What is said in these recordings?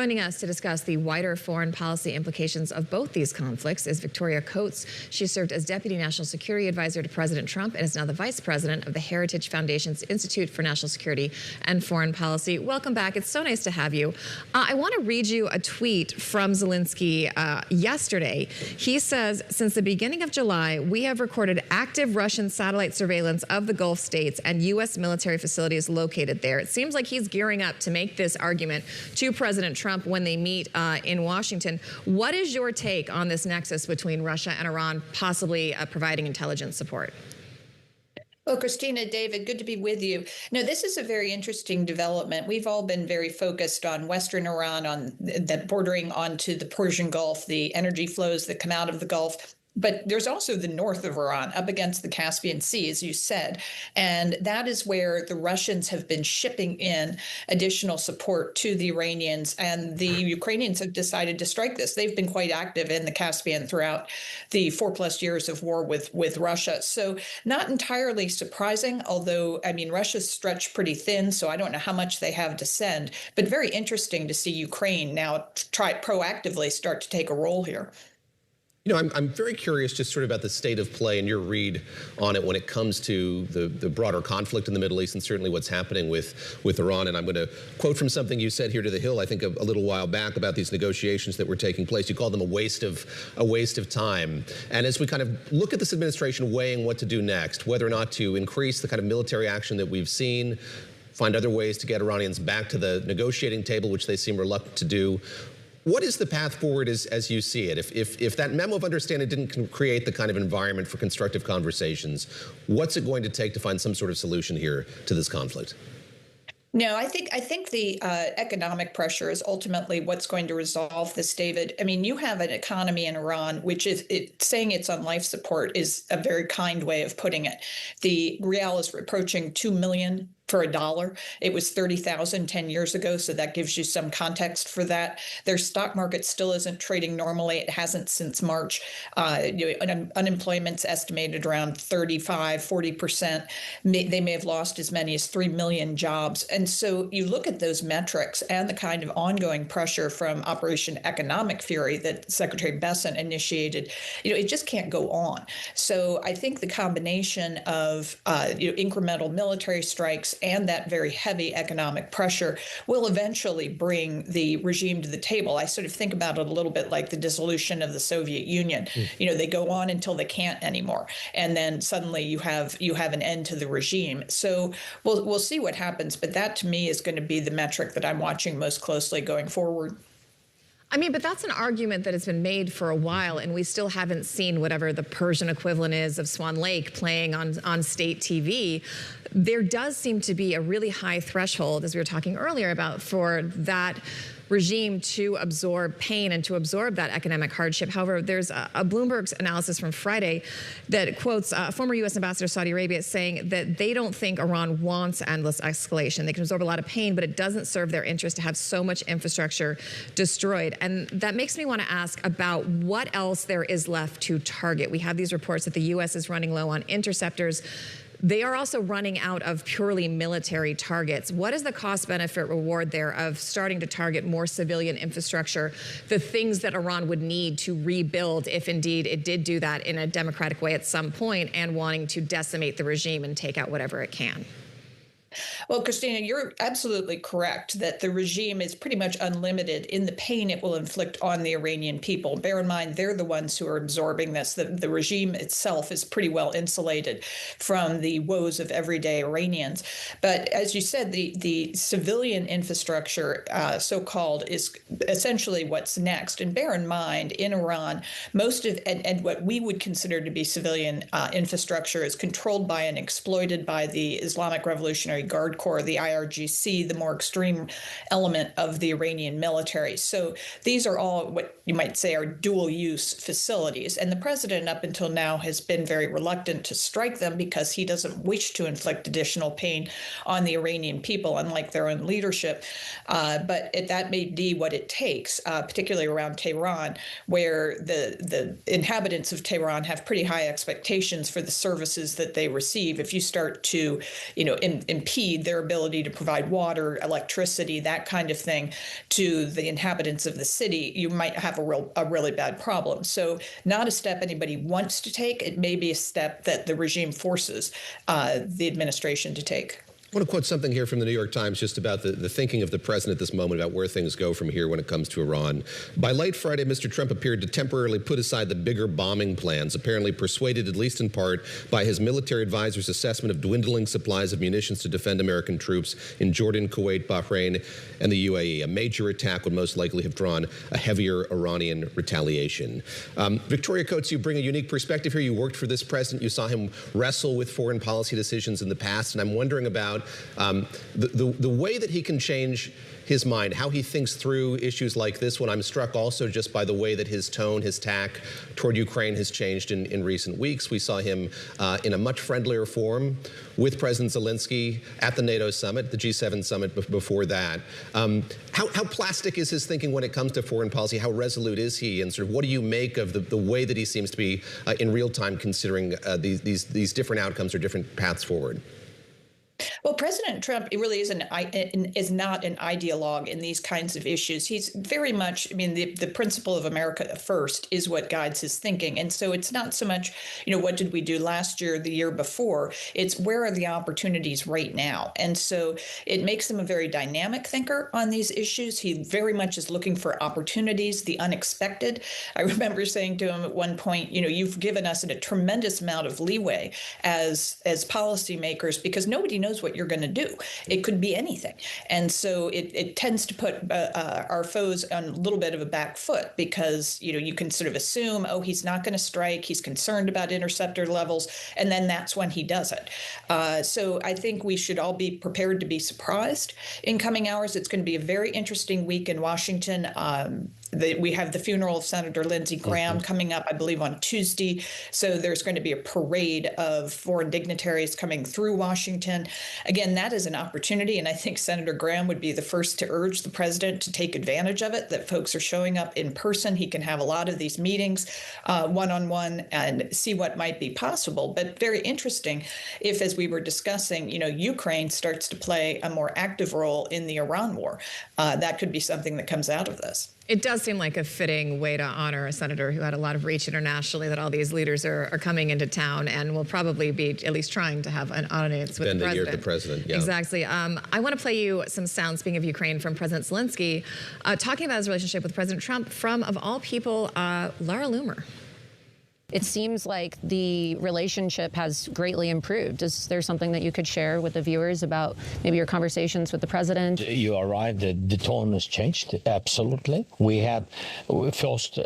Joining us to discuss the wider foreign policy implications of both these conflicts is Victoria Coates. She served as Deputy National Security Advisor to President Trump and is now the Vice President of the Heritage Foundation's Institute for National Security and Foreign Policy. Welcome back. It's so nice to have you. I want to read you a tweet from Zelensky yesterday. He says, since the beginning of July, we have recorded active Russian satellite surveillance of the Gulf states and U.S. military facilities located there. It seems like he's gearing up to make this argument to President Trump when they meet in Washington. What is your take on this nexus between Russia and Iran possibly providing intelligence support? Well, Christina, David, good to be with you. No, this is a very interesting development. We've all been very focused on Western Iran, on that bordering onto the Persian Gulf, the energy flows that come out of the Gulf. But there's also the north of Iran up against the Caspian Sea, as you said. And that is where the Russians have been shipping in additional support to the Iranians. And the Ukrainians have decided to strike this. They've been quite active in the Caspian throughout the 4+ years of war with Russia. So not entirely surprising, although, I mean, Russia's stretched pretty thin, so I don't know how much they have to send. But very interesting to see Ukraine now try proactively start to take a role here. You know, I'm very curious just sort of about the state of play and your read on it when it comes to the broader conflict in the Middle East and certainly what's happening with Iran. And I'm going to quote from something you said here to the Hill, I think a little while back, about these negotiations that were taking place. You called them a waste of time. And as we kind of look at this administration weighing what to do next, whether or not to increase the kind of military action that we've seen, find other ways to get Iranians back to the negotiating table, which they seem reluctant to do, what is the path forward as you see it? If that memo of understanding didn't create the kind of environment for constructive conversations, what's it going to take to find some sort of solution here to this conflict? No, I think the economic pressure is ultimately what's going to resolve this, David. I mean, you have an economy in Iran, which is saying it's on life support is a very kind way of putting it. The rial is approaching 2 million for $1. It was 30,000 10 years ago, so that gives you some context for that. Their stock market still isn't trading normally. It hasn't since March. Unemployment's estimated around 35–40%. They may have lost as many as 3 million jobs. And so you look at those metrics and the kind of ongoing pressure from Operation Economic Fury that Secretary Bessent initiated, it just can't go on. So I think the combination of incremental military strikes and that very heavy economic pressure will eventually bring the regime to the table. I sort of think about it a little bit like the dissolution of the Soviet Union. They go on until they can't anymore, and then suddenly you have an end to the regime. So we'll see what happens, but that to me is going to be the metric that I'm watching most closely going forward. I mean, but that's an argument that has been made for a while, and we still haven't seen whatever the Persian equivalent is of Swan Lake playing on state TV. There does seem to be a really high threshold, as we were talking earlier about, for that regime to absorb pain and to absorb that economic hardship. However, there's a Bloomberg's analysis from Friday that quotes former U.S. Ambassador to Saudi Arabia saying that they don't think Iran wants endless escalation. They can absorb a lot of pain, but it doesn't serve their interest to have so much infrastructure destroyed. And that makes me want to ask about what else there is left to target. We have these reports that the U.S. is running low on interceptors. They are also running out of purely military targets. What is the cost-benefit reward there of starting to target more civilian infrastructure, the things that Iran would need to rebuild if indeed it did do that in a democratic way at some point, and wanting to decimate the regime and take out whatever it can? Well, Christina, you're absolutely correct that the regime is pretty much unlimited in the pain it will inflict on the Iranian people. Bear in mind, they're the ones who are absorbing this. The regime itself is pretty well insulated from the woes of everyday Iranians. But as you said, the civilian infrastructure, so-called, is essentially what's next. And bear in mind, in Iran, most of and what we would consider to be civilian infrastructure is controlled by and exploited by the Islamic Revolutionary Guard Corps, the IRGC, the more extreme element of the Iranian military. So these are all what you might say are dual-use facilities. And the president up until now has been very reluctant to strike them because he doesn't wish to inflict additional pain on the Iranian people, unlike their own leadership. But that may be what it takes, particularly around Tehran, where the inhabitants of Tehran have pretty high expectations for the services that they receive. If you start to, impede impede their ability to provide water, electricity, that kind of thing to the inhabitants of the city, you might have a really bad problem. So not a step anybody wants to take. It may be a step that the regime forces the administration to take. I want to quote something here from the New York Times just about the thinking of the president at this moment about where things go from here when it comes to Iran. By late Friday, Mr. Trump appeared to temporarily put aside the bigger bombing plans, apparently persuaded, at least in part, by his military advisor's assessment of dwindling supplies of munitions to defend American troops in Jordan, Kuwait, Bahrain, and the UAE. A major attack would most likely have drawn a heavier Iranian retaliation. Victoria Coates, you bring a unique perspective here. You worked for this president. You saw him wrestle with foreign policy decisions in the past, and I'm wondering about the way that he can change his mind, how he thinks through issues like this one. I'm struck also just by the way that his tone, his tack toward Ukraine has changed in recent weeks. We saw him in a much friendlier form with President Zelensky at the NATO summit, the G7 summit before that. How plastic is his thinking when it comes to foreign policy? How resolute is he? And sort of what do you make of the way that he seems to be in real time considering these different outcomes or different paths forward? Well, President Trump really is not an ideologue in these kinds of issues. He's very much, I mean, the principle of America first is what guides his thinking. And so it's not so much, what did we do last year, the year before? It's where are the opportunities right now? And so it makes him a very dynamic thinker on these issues. He very much is looking for opportunities, the unexpected. I remember saying to him at one point, you've given us a tremendous amount of leeway as policymakers because nobody knows what you're going to do. It could be anything. And so it tends to put our foes on a little bit of a back foot because, you can sort of assume, oh, he's not going to strike. He's concerned about interceptor levels. And then that's when he does it. So I think we should all be prepared to be surprised in coming hours. It's going to be a very interesting week in Washington. We have the funeral of Senator Lindsey Graham coming up, I believe, on Tuesday. So there's going to be a parade of foreign dignitaries coming through Washington. Again, that is an opportunity. And I think Senator Graham would be the first to urge the president to take advantage of it, that folks are showing up in person. He can have a lot of these meetings one-on-one and see what might be possible. But very interesting if, as we were discussing, Ukraine starts to play a more active role in the Iran war. That could be something that comes out of this. It does seem like a fitting way to honor a senator who had a lot of reach internationally, that all these leaders are coming into town and will probably be at least trying to have an audience with the president. Bend the ear to the president, yeah. Exactly. I want to play you some sound, speaking of Ukraine, from President Zelensky, talking about his relationship with President Trump from, of all people, Laura Loomer. It seems like the relationship has greatly improved. Is there something that you could share with the viewers about maybe your conversations with the president? You are right. The tone has changed. Absolutely. We had first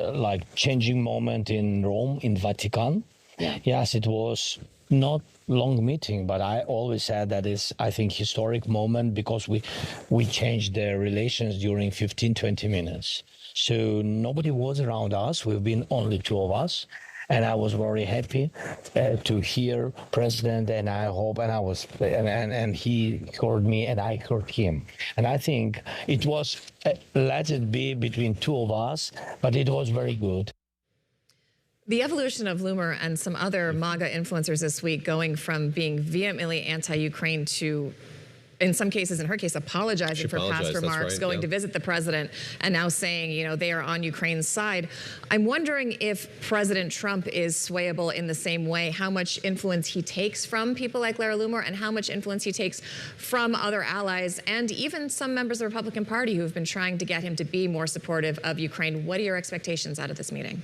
changing moment in Rome, in Vatican. Yeah. Yes, it was not long meeting, but I always said that is, I think, historic moment because we changed the relations during 15, 20 minutes. So nobody was around us. We've been only two of us. And I was very happy to hear President, and I hope, and he heard me, and I heard him. And I think it was, let it be between two of us, but it was very good. The evolution of Loomer and some other MAGA influencers this week going from being vehemently anti-Ukraine to, in some cases, in her case, apologizing for past remarks, going to visit the president, and now saying, they are on Ukraine's side. I'm wondering if President Trump is swayable in the same way, how much influence he takes from people like Laura Loomer and how much influence he takes from other allies and even some members of the Republican Party who have been trying to get him to be more supportive of Ukraine. What are your expectations out of this meeting?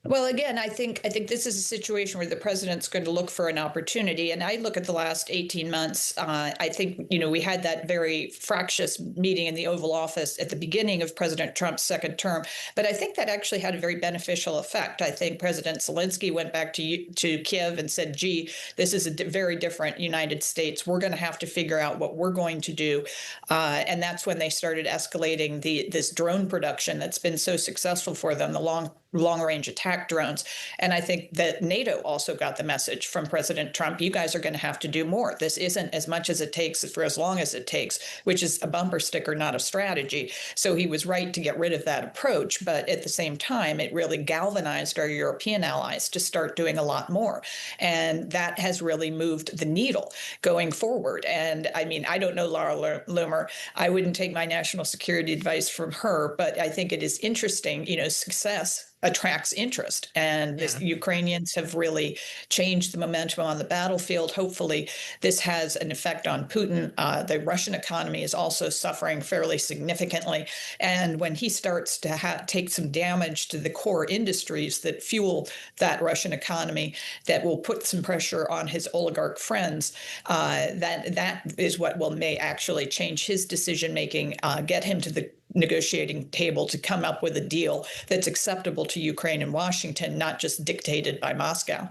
Well, again, I think this is a situation where the president's going to look for an opportunity. And I look at the last 18 months. I think, we had that very fractious meeting in the Oval Office at the beginning of President Trump's second term. But I think that actually had a very beneficial effect. I think President Zelensky went back to Kiev and said, gee, this is a very different United States. We're going to have to figure out what we're going to do. And that's when they started escalating this drone production that's been so successful for them, the long-range attack attack drones. And I think that NATO also got the message from President Trump, you guys are going to have to do more. This isn't as much as it takes for as long as it takes, which is a bumper sticker, not a strategy. So he was right to get rid of that approach. But at the same time, it really galvanized our European allies to start doing a lot more. And that has really moved the needle going forward. And I mean, I don't know Laura Loomer. I wouldn't take my national security advice from her, but I think it is interesting, success attracts interest. And the Ukrainians have really changed the momentum on the battlefield. Hopefully, this has an effect on Putin. The Russian economy is also suffering fairly significantly. And when he starts to take some damage to the core industries that fuel that Russian economy, that will put some pressure on his oligarch friends, that is what may actually change his decision making, get him to the negotiating table to come up with a deal that's acceptable to Ukraine and Washington, not just dictated by Moscow.